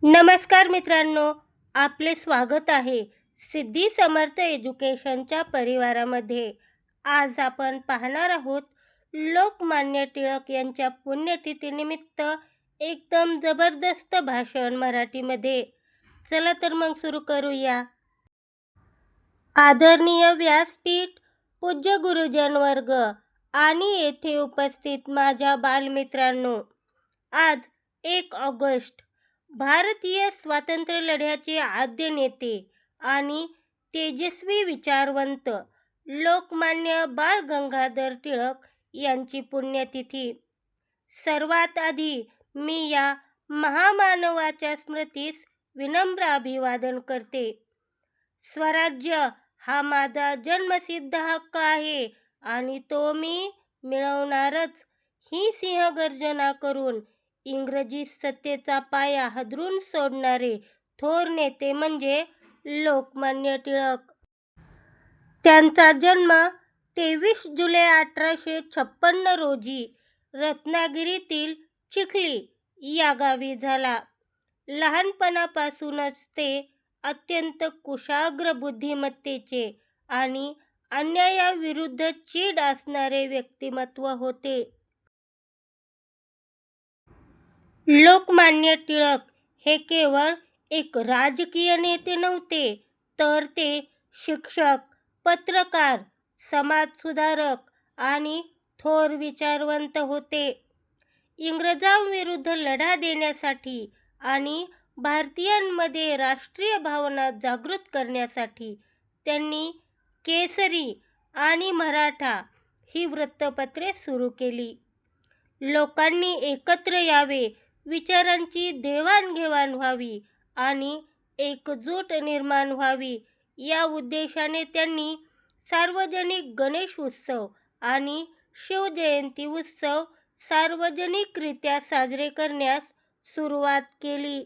नमस्कार मित्रांनो, आपले स्वागत आहे सिद्धी समर्थ एज्युकेशनच्या परिवारामध्ये. आज आपण पाहणार आहोत लोकमान्य टिळक यांच्या पुण्यतिथीनिमित्त एकदम जबरदस्त भाषण मराठीमध्ये. चला तर मग सुरू करूया. आदरणीय व्यासपीठ, पूज्य गुरुजन वर्ग आणि येथे उपस्थित माझ्या बालमित्रांनो, आज 1 ऑगस्ट भारतीय स्वातंत्र्य लढ्याचे आद्य नेते आणि तेजस्वी विचारवंत लोकमान्य बाळ गंगाधर टिळक यांची पुण्यतिथी. सर्वात आधी मी या महामानवाच्या स्मृतीस विनम्र अभिवादन करते. स्वराज्य हा माझा जन्मसिद्ध हक्क आहे आणि तो मी मिळवणारच, ही सिंहगर्जना करून इंग्रजी सत्तेचा पाया हादरून सोडणारे थोर नेते म्हणजे लोकमान्य टिळक. त्यांचा जन्म 23 जुलै 1856 रोजी रत्नागिरीतील चिखली या गावी झाला. लहानपणापासूनच ते अत्यंत कुशाग्र बुद्धिमत्तेचे आणि अन्यायाविरुद्ध चीड असणारे व्यक्तिमत्व होते. लोकमान्य टिळक हे केवळ एक राजकीय नेते नव्हते, तर ते शिक्षक, पत्रकार, समाजसुधारक आणि थोर विचारवंत होते. इंग्रजांविरुद्ध लढा देण्यासाठी आणि भारतीयांमध्ये राष्ट्रीय भावना जागृत करण्यासाठी त्यांनी केसरी आणि मराठा ही वृत्तपत्रे सुरू केली. लोकांनी एकत्र यावे, विचारांची देवाणघेवाण व्हावी आणि एकजूट निर्माण व्हावी या उद्देशाने त्यांनी सार्वजनिक गणेश उत्सव आणि शिवजयंती उत्सव सार्वजनिकरित्या साजरे करण्यास सुरुवात केली.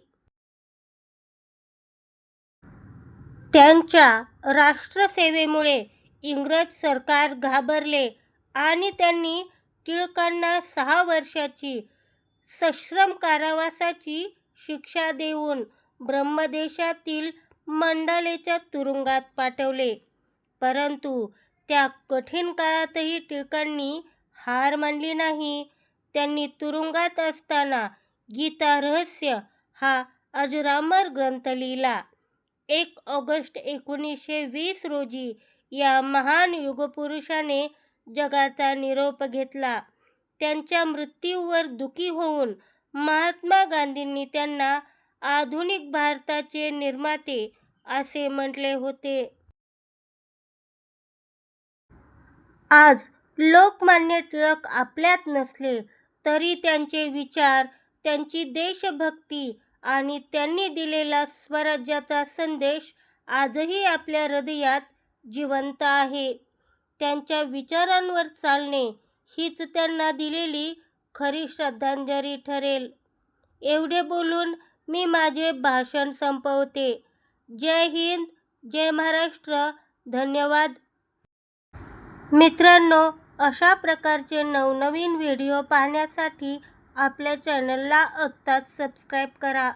त्यांच्या राष्ट्रसेवेमुळे इंग्रज सरकार घाबरले आणि त्यांनी टिळकांना 6 वर्षाची सश्रम कारावासाची शिक्षा देऊन ब्रह्मदेशातील मंडालेच्या तुरुंगात पाठवले. परंतु त्या कठीण काळातही टिळकांनी हार मानली नाही. त्यांनी तुरुंगात असताना गीता रहस्य हा अजरामर ग्रंथ लिहिला. 1 ऑगस्ट 1920 रोजी या महान युगपुरुषाने जगाचा निरोप घेतला. त्यांच्या मृत्यूवर दुःखी होऊन महात्मा गांधींनी त्यांना आधुनिक भारताचे निर्माते असे म्हटले होते. आज लोकमान्य टिळक आपल्यात नसले तरी त्यांचे विचार, त्यांची देशभक्ती आणि त्यांनी दिलेला स्वराज्याचा संदेश आजही आपल्या हृदयात जिवंत आहे. त्यांच्या विचारांवर चालणे हीच त्यांना दिलेली खरी श्रद्धांजली ठरेल. एवढे बोलून मी माझे भाषण संपवते. जय हिंद, जय महाराष्ट्र. धन्यवाद. मित्रांनो, अशा प्रकारचे नवनवीन व्हिडिओ पाहण्यासाठी आपल्या चॅनलला आत्ताच सबस्क्राईब करा.